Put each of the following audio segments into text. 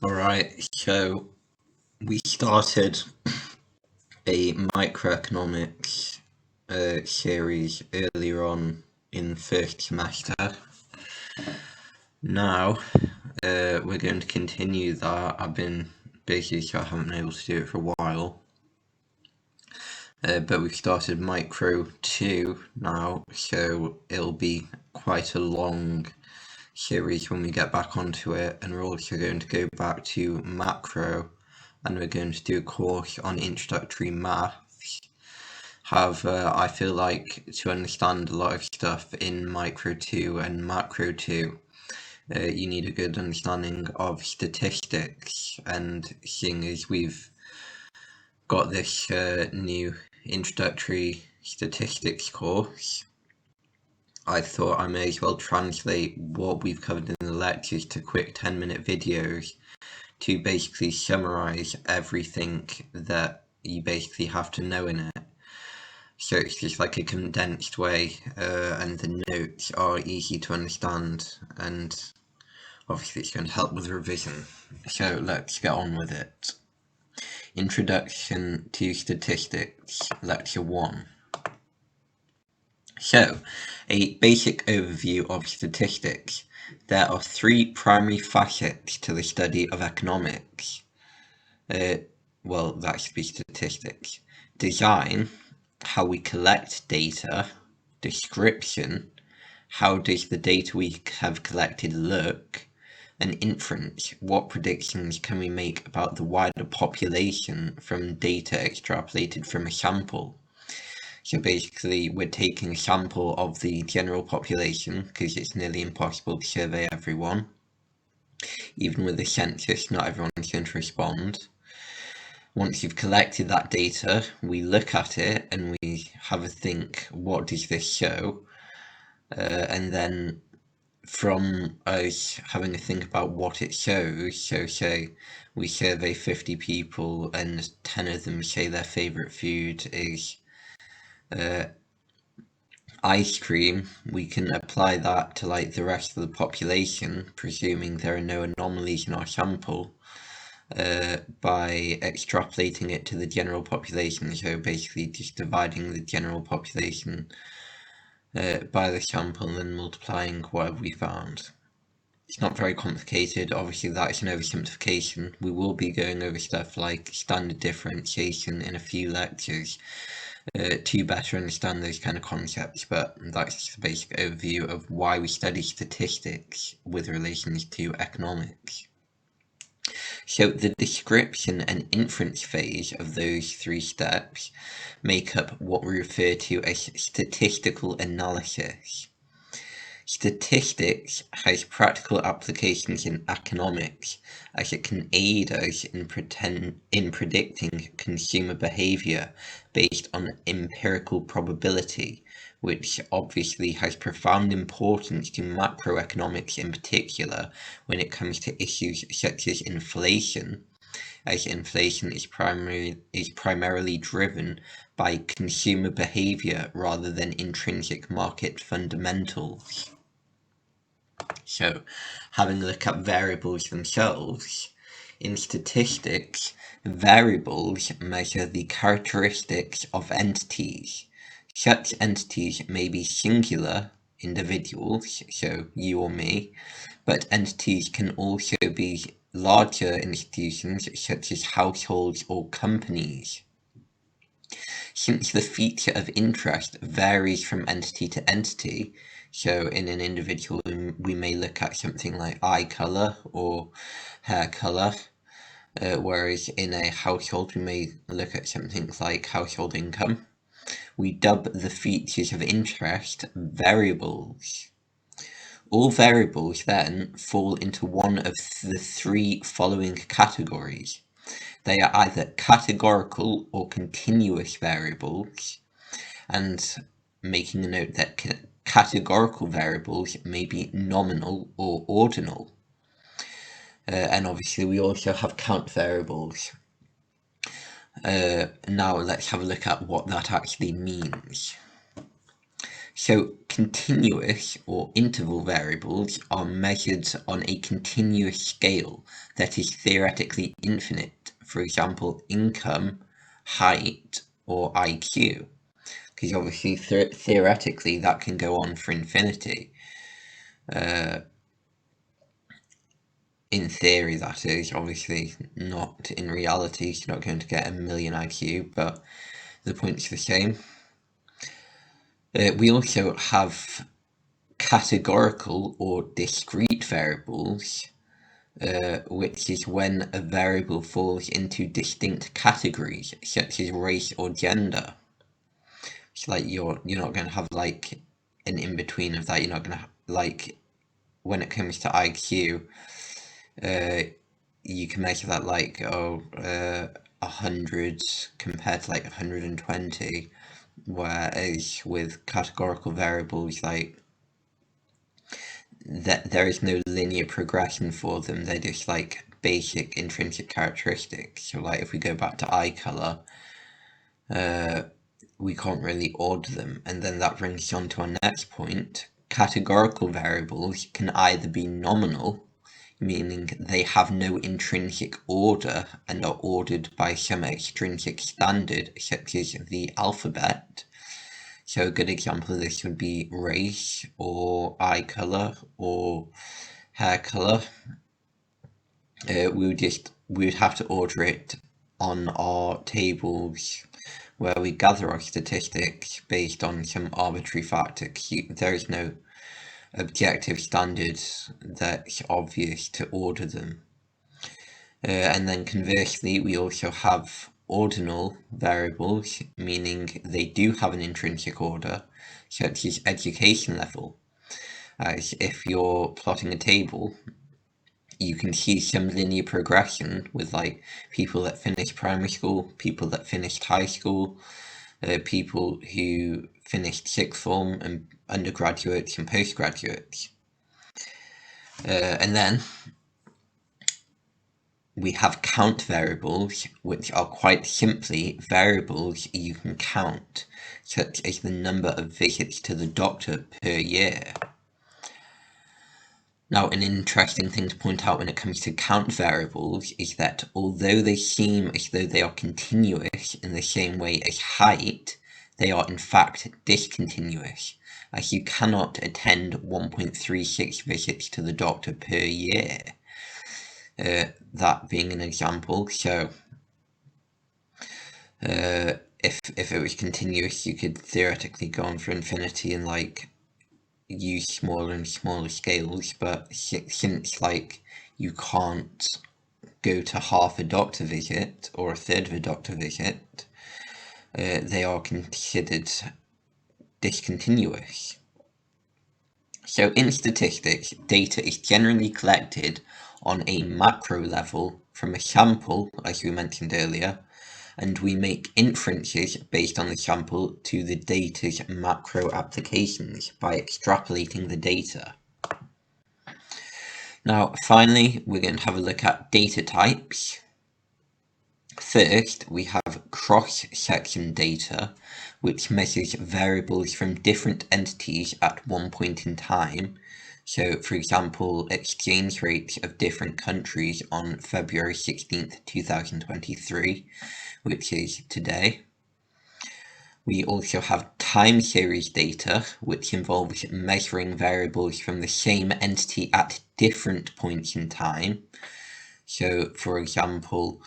Alright, so we started a microeconomics series earlier on in first semester. Now we're going to continue that. I've been busy, so I haven't been able to do it for a while. But we've started Micro 2 now, so it'll be quite a long series when we get back onto it, and we're also going to go back to Macro, and we're going to do a course on introductory maths. However, I feel like to understand a lot of stuff in Micro 2 and Macro 2, you need a good understanding of statistics, and seeing as we've got this new introductory statistics course, I thought I may as well translate what we've covered in the lectures to quick 10-minute videos to basically summarize everything that you basically have to know in it. So it's just like a condensed way, and the notes are easy to understand, and obviously it's going to help with revision. So let's get on with it. Introduction to Statistics, Lecture 1. So, a basic overview of statistics. There are three primary facets to the study of economics. Well, that should be statistics. Design, how we collect data. Description, how does the data we have collected look. And inference, what predictions can we make about the wider population from data extrapolated from a sample. So basically, we're taking a sample of the general population, because it's nearly impossible to survey everyone. Even with a census, not everyone's going to respond. Once you've collected that data, we look at it and we have a think, what does this show? And then from us having a think about what it shows, so say we survey 50 people and 10 of them say their favourite food is ice cream, we can apply that to like the rest of the population, presuming there are no anomalies in our sample, by extrapolating it to the general population, so basically just dividing the general population by the sample and then multiplying whatever we found. It's not very complicated. Obviously that is an oversimplification. We will be going over stuff like standard differentiation in a few lectures to better understand those kind of concepts, but that's just a basic overview of why we study statistics with relations to economics. So the description and inference phase of those three steps make up what we refer to as statistical analysis. Statistics has practical applications in economics, as it can aid us in predicting consumer behaviour based on empirical probability, which obviously has profound importance to macroeconomics in particular when it comes to issues such as inflation, as inflation is primarily driven by consumer behaviour rather than intrinsic market fundamentals. So, having a look at variables themselves, in statistics, variables measure the characteristics of entities. Such entities may be singular individuals, so you or me, but entities can also be larger institutions such as households or companies. Since the feature of interest varies from entity to entity, so in an individual we may look at something like eye colour or hair colour, whereas in a household we may look at something like household income. We dub the features of interest variables. All variables then fall into one of the three following categories. They are either categorical or continuous variables, and making a note that categorical variables may be nominal or ordinal. And obviously we also have count variables. Now let's have a look at what that actually means. So continuous or interval variables are measured on a continuous scale that is theoretically infinite. For example, income, height, or IQ. Because obviously theoretically that can go on for infinity. In theory, that is. Obviously not in reality. You're not going to get a million IQ, but the point's the same. We also have categorical or discrete variables, which is when a variable falls into distinct categories, such as race or gender. It's like you're not going to have like an in-between of that. You're not going to like, when it comes to IQ, you can measure that like 100 compared to like 120, whereas with categorical variables, like that there is no linear progression for them. They're just like basic intrinsic characteristics. So like if we go back to eye color, we can't really order them. And then that brings us on to our next point. Categorical variables can either be nominal, meaning they have no intrinsic order and are ordered by some extrinsic standard, such as the alphabet. So a good example of this would be race, or eye color, or hair color. We would have to order it on our tables where we gather our statistics based on some arbitrary factor. There is no objective standard that's obvious to order them. And then conversely, we also have ordinal variables, meaning they do have an intrinsic order, such as education level. As if you're plotting a table, you can see some linear progression with like people that finished primary school, people that finished high school, people who finished sixth form, and undergraduates and postgraduates. And then we have count variables, which are quite simply variables you can count, such as the number of visits to the doctor per year. Now, an interesting thing to point out when it comes to count variables is that although they seem as though they are continuous in the same way as height, they are in fact discontinuous, as you cannot attend 1.36 visits to the doctor per year. That being an example. So if it was continuous, you could theoretically go on for infinity and like use smaller and smaller scales, but since like you can't go to half a doctor visit or a third of a doctor visit, they are considered discontinuous. So in statistics, data is generally collected on a macro level from a sample, as we mentioned earlier, and we make inferences based on the sample to the data's macro applications by extrapolating the data. Now, finally, we're going to have a look at data types. First, we have cross-section data, which measures variables from different entities at one point in time. So, for example, exchange rates of different countries on February 16th, 2023, which is today. We also have time series data, which involves measuring variables from the same entity at different points in time. So, for example,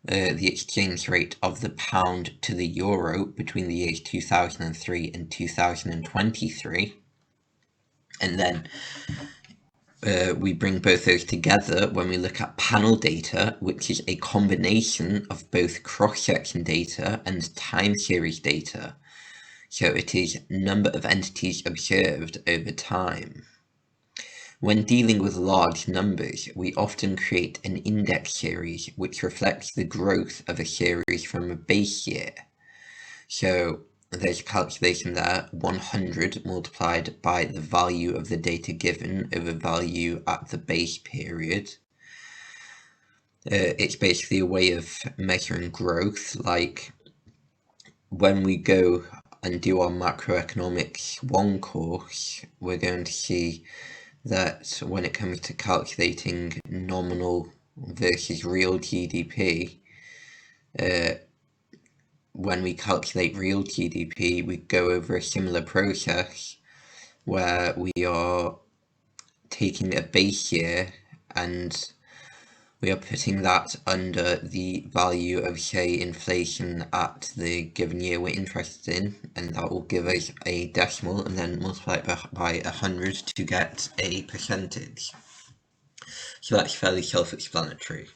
the exchange rate of the pound to the euro between the years 2003 and 2023. And then we bring both those together when we look at panel data, which is a combination of both cross-section data and time series data. So it is number of entities observed over time. When dealing with large numbers, we often create an index series which reflects the growth of a series from a base year. So there's a calculation there, 100 multiplied by the value of the data given over value at the base period. It's basically a way of measuring growth, like when we go and do our macroeconomics 1 course, we're going to see that when it comes to calculating nominal versus real GDP, when we calculate real GDP, we go over a similar process where we are taking a base year and we are putting that under the value of, say, inflation at the given year we're interested in, and that will give us a decimal and then multiply it by 100 to get a percentage. So that's fairly self-explanatory.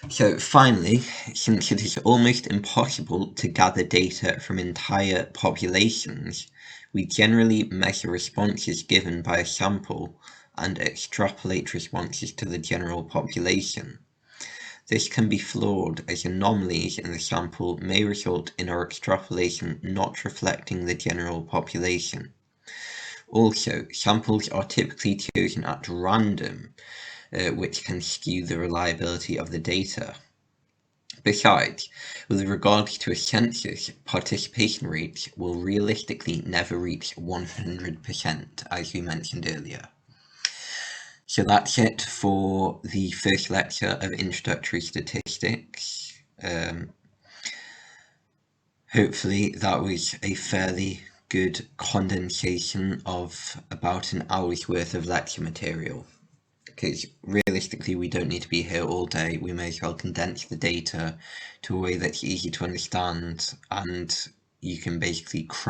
So finally, since it is almost impossible to gather data from entire populations, we generally measure responses given by a sample and extrapolate responses to the general population. This can be flawed, as anomalies in the sample may result in our extrapolation not reflecting the general population. Also, samples are typically chosen at random, which can skew the reliability of the data. Besides, with regards to a census, participation rates will realistically never reach 100%, as we mentioned earlier. So that's it for the first lecture of Introductory Statistics. Hopefully that was a fairly good condensation of about an hour's worth of lecture material. Because realistically we don't need to be here all day, we may as well condense the data to a way that's easy to understand, and you can basically cram